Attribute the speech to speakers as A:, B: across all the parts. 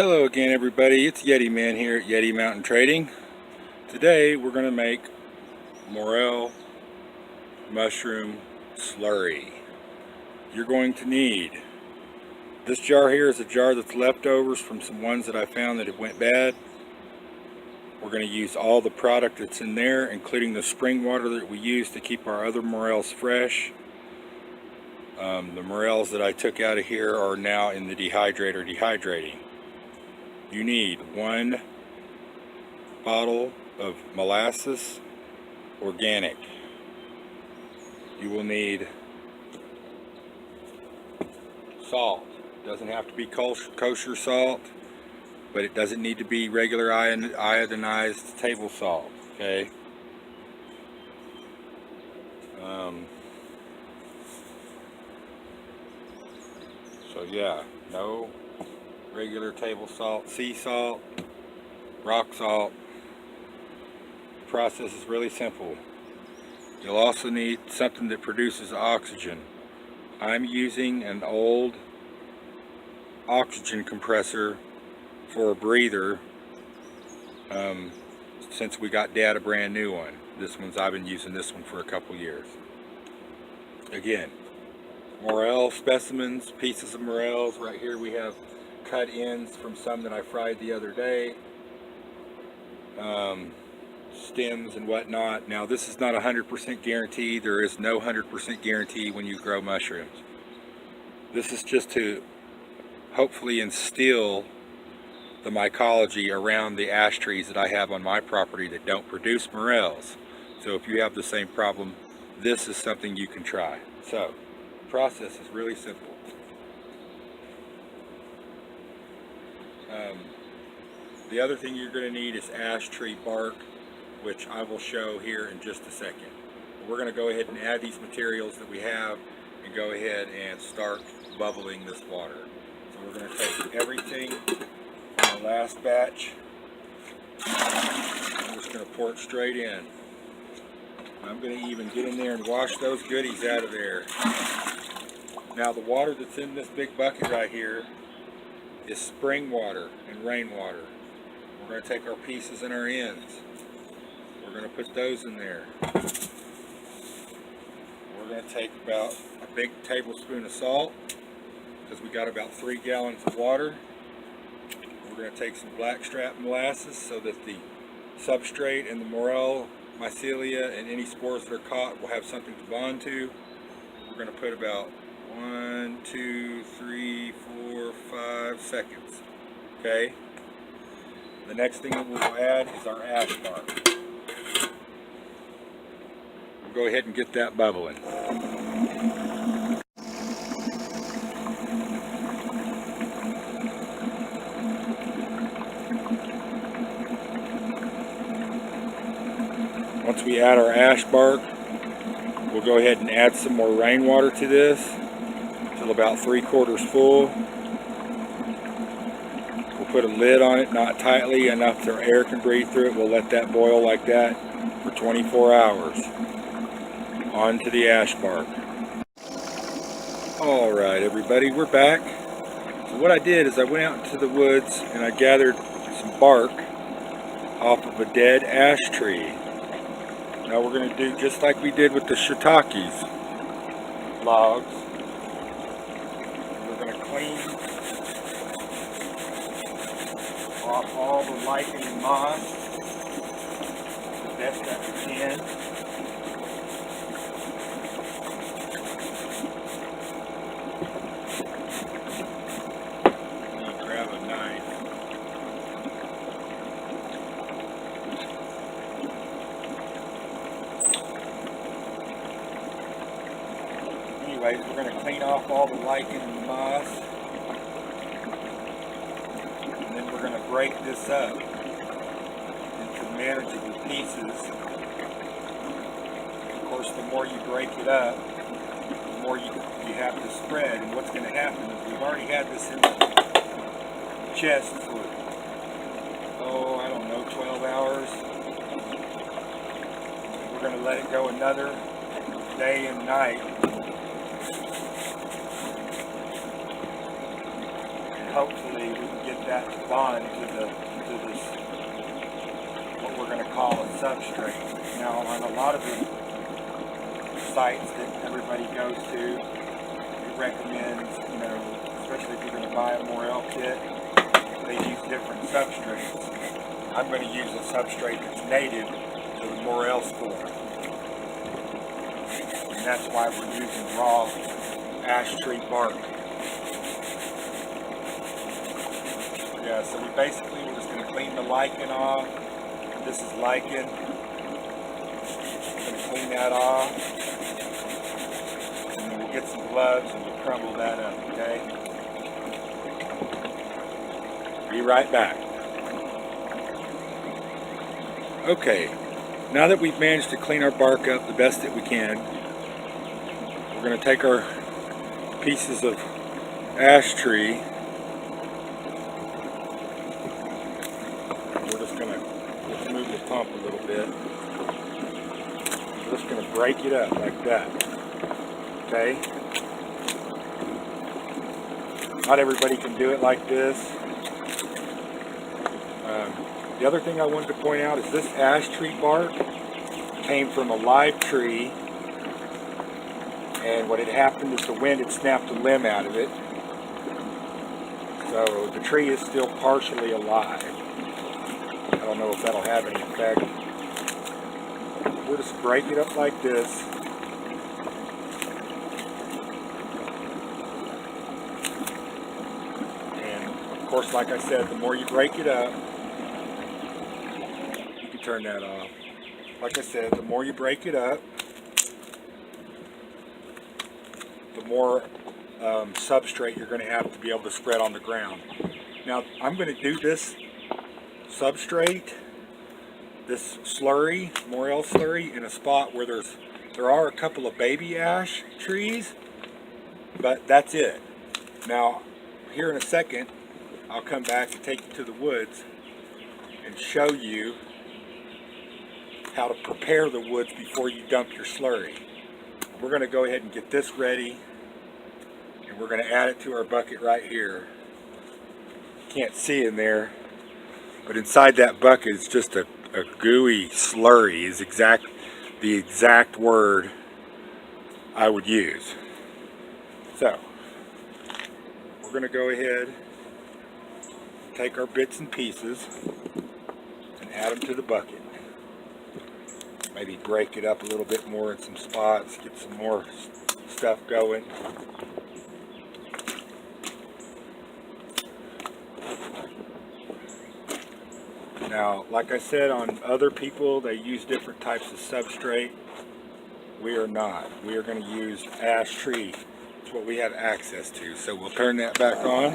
A: Hello again everybody, it's Yeti Man here at Yeti Mountain Trading. Today we're going to make Morel mushroom slurry. You're going to need, this jar here is a jar that's leftovers from some ones that I found that it went bad. We're going to use all the product that's in there, including the spring water that we use to keep our other Morels fresh. The Morels that I took out of here are now in the dehydrator dehydrating. You need 1 bottle of molasses, organic. You will need salt. Doesn't have to be kosher salt, but it doesn't need to be regular iodinized table salt, okay? So yeah, no regular table salt, sea salt, rock salt. The process is really simple. You'll also need something that produces oxygen. I'm using an old oxygen compressor for a breather since we got Dad a brand new one. I've been using this one for a couple years. Again, Morel specimens, pieces of Morels. Right here we have cut ends from some that I fried the other day, stems and whatnot. Now this is not 100% guarantee. There is no 100% guarantee when you grow mushrooms. This is just to hopefully instill the mycology around the ash trees that I have on my property that don't produce Morels. So if you have the same problem, this is something you can try. So the process is really simple. The other thing you're going to need is ash tree bark, which I will show here in just a second. We're going to go ahead and add these materials that we have and go ahead and start bubbling this water. So we're going to take everything in the last batch. I'm just going to pour it straight in. I'm going to even get in there and wash those goodies out of there. Now the water that's in this big bucket right here is spring water and rainwater. We're going to take our pieces and our ends. We're going to put those in there. We're going to take about a big tablespoon of salt, because we got about 3 gallons of water. We're going to take some blackstrap molasses so that the substrate and the Morel mycelia and any spores that are caught will have something to bond to. We're going to put about 1, 2, 3, 4, 5 seconds. Okay? The next thing that we'll add is our ash bark. We'll go ahead and get that bubbling. Once we add our ash bark, we'll go ahead and add some more rainwater to this till about 3/4 full. We'll put a lid on it, not tightly enough so air can breathe through it. We'll let that boil like that for 24 hours. On to the ash bark. Alright everybody, we're back. So what I did is I went out into the woods and I gathered some bark off of a dead ash tree. Now we're going to do just like we did with the shiitakes logs. We're going to clean off all the lichen and moss the best that we can. I'm going to grab a knife. Anyways, we're going to clean off all the lichen and moss. And then we're going to break this up into manageable pieces. Of course, the more you break it up, the more you have to spread. And what's going to happen is we've already had this in the chest for, I don't know, 12 hours. We're going to let it go another day and night. hopefully we can get that to bond to this, what we're going to call a substrate. Now on a lot of the sites that everybody goes to, it recommends, you know, especially if you're going to buy a Morel kit, they use different substrates. I'm going to use a substrate that's native to the Morel spore. And that's why we're using raw ash tree bark. Yeah, so we're just going to clean the lichen off. This is lichen. We're going to clean that off. And then we'll get some gloves and we'll crumble that up, okay? Be right back. Okay, now that we've managed to clean our bark up the best that we can, we're going to take our pieces of ash tree. We're just going to move the pump a little bit. We're just going to break it up like that. Okay? Not everybody can do it like this. The other thing I wanted to point out is this ash tree bark came from a live tree, and what had happened is the wind had snapped a limb out of it. So the tree is still partially alive. I don't know if that'll have any effect. We'll just break it up like this. And of course, like I said, the more you break it up, turn that off. Like I said, the more you break it up, the more substrate you're going to have to be able to spread on the ground. Now, I'm going to do this substrate, this slurry, Morel slurry, in a spot where there are a couple of baby ash trees, but that's it. Now, here in a second, I'll come back and take you to the woods and show you how to prepare the woods before you dump your slurry. We're going to go ahead and get this ready, and we're going to add it to our bucket right here. Can't see in there, but inside that bucket is just a gooey slurry, is the exact word I would use. So we're going to go ahead, take our bits and pieces and add them to the bucket. Maybe break it up a little bit more in some spots, get some more stuff going. Now, like I said, on other people, they use different types of substrate. We are not. We are going to use ash tree. It's what we have access to. So we'll turn that back on.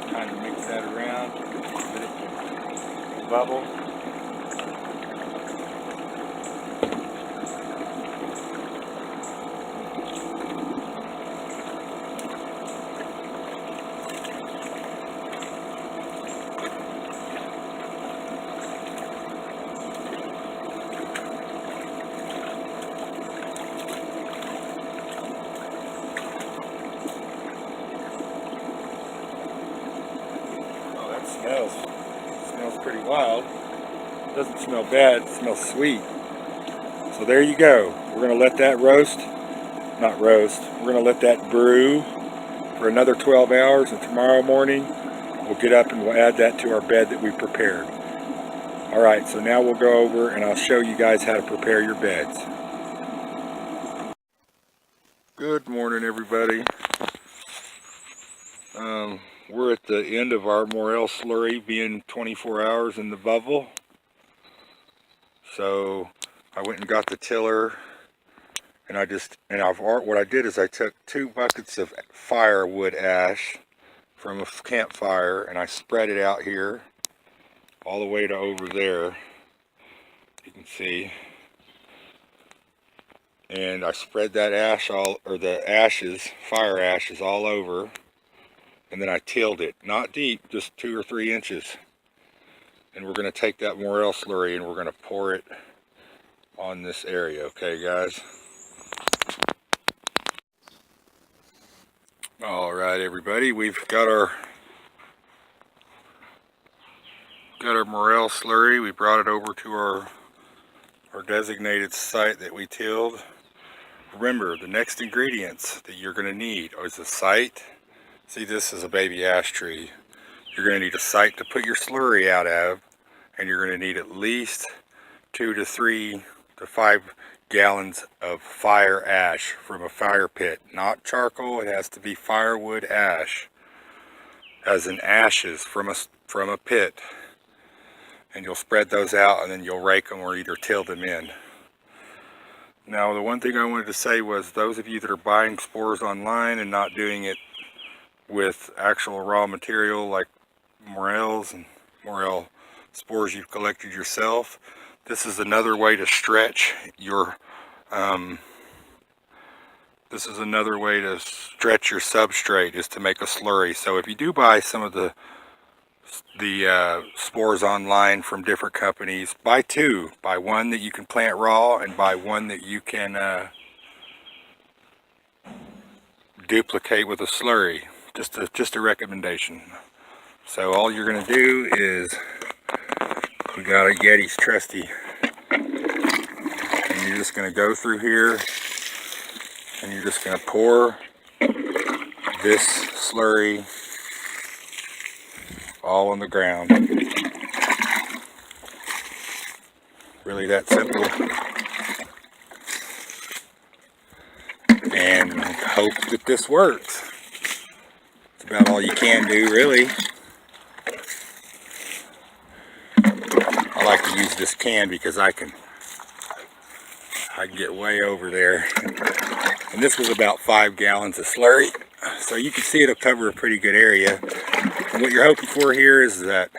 A: Kind of mix that around, let it bubble. Smells pretty wild. It doesn't smell bad, it smells sweet. So there you go. We're going to let that we're going to let that brew for another 12 hours, and tomorrow morning we'll get up and we'll add that to our bed that we prepared. Alright, so now we'll go over and I'll show you guys how to prepare your beds. Good morning, everybody. We're at the end of our Morel slurry, being 24 hours in the bubble. So I went and got the tiller, and what I did is I took 2 buckets of firewood ash from a campfire, and I spread it out here all the way to over there. You can see. And I spread that ash fire ashes all over. And then I tilled it, not deep, just 2 or 3 inches. And we're going to take that Morel slurry and we're going to pour it on this area, okay guys? Alright everybody, we've got our Morel slurry. We brought it over to our designated site that we tilled. Remember, the next ingredients that you're going to need is a site. See, this is a baby ash tree. You're going to need a site to put your slurry out of, and you're going to need at least 2 to 3 to 5 gallons of fire ash from a fire pit. Not charcoal, it has to be firewood ash, as in ashes from a pit. And you'll spread those out, and then you'll rake them or either till them in. Now, the one thing I wanted to say was, those of you that are buying spores online and not doing it with actual raw material like Morels and Morel spores you've collected yourself, this is another way to stretch your substrate, is to make a slurry. So if you do buy some of the spores online from different companies, buy 2. Buy one that you can plant raw, and buy one that you can duplicate with a slurry. Just a recommendation. So all you're going to do is, we got a Yeti's trusty, and you're just going to go through here, and you're just going to pour this slurry all on the ground. Really that simple. And hope that this works. It's about all you can do, really. I like to use this can because I can get way over there. And this was about 5 gallons of slurry. So you can see it'll cover a pretty good area. And what you're hoping for here is that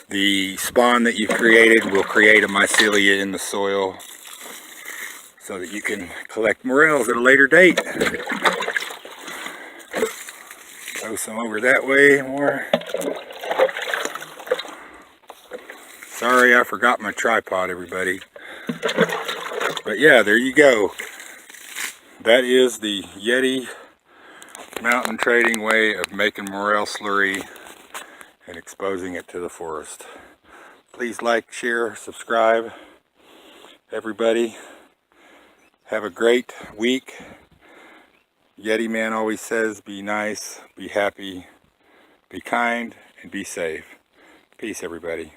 A: the spawn that you've created will create a mycelia in the soil, so that you can collect morels at a later date. Throw some over that way more. Sorry, I forgot my tripod, everybody. But yeah, there you go. That is the Yeti mountain trading way of making morel slurry and exposing it to the forest. Please like, share, subscribe. Everybody, have a great week. Yeti Man always says, be nice, be happy, be kind, and be safe. Peace, everybody.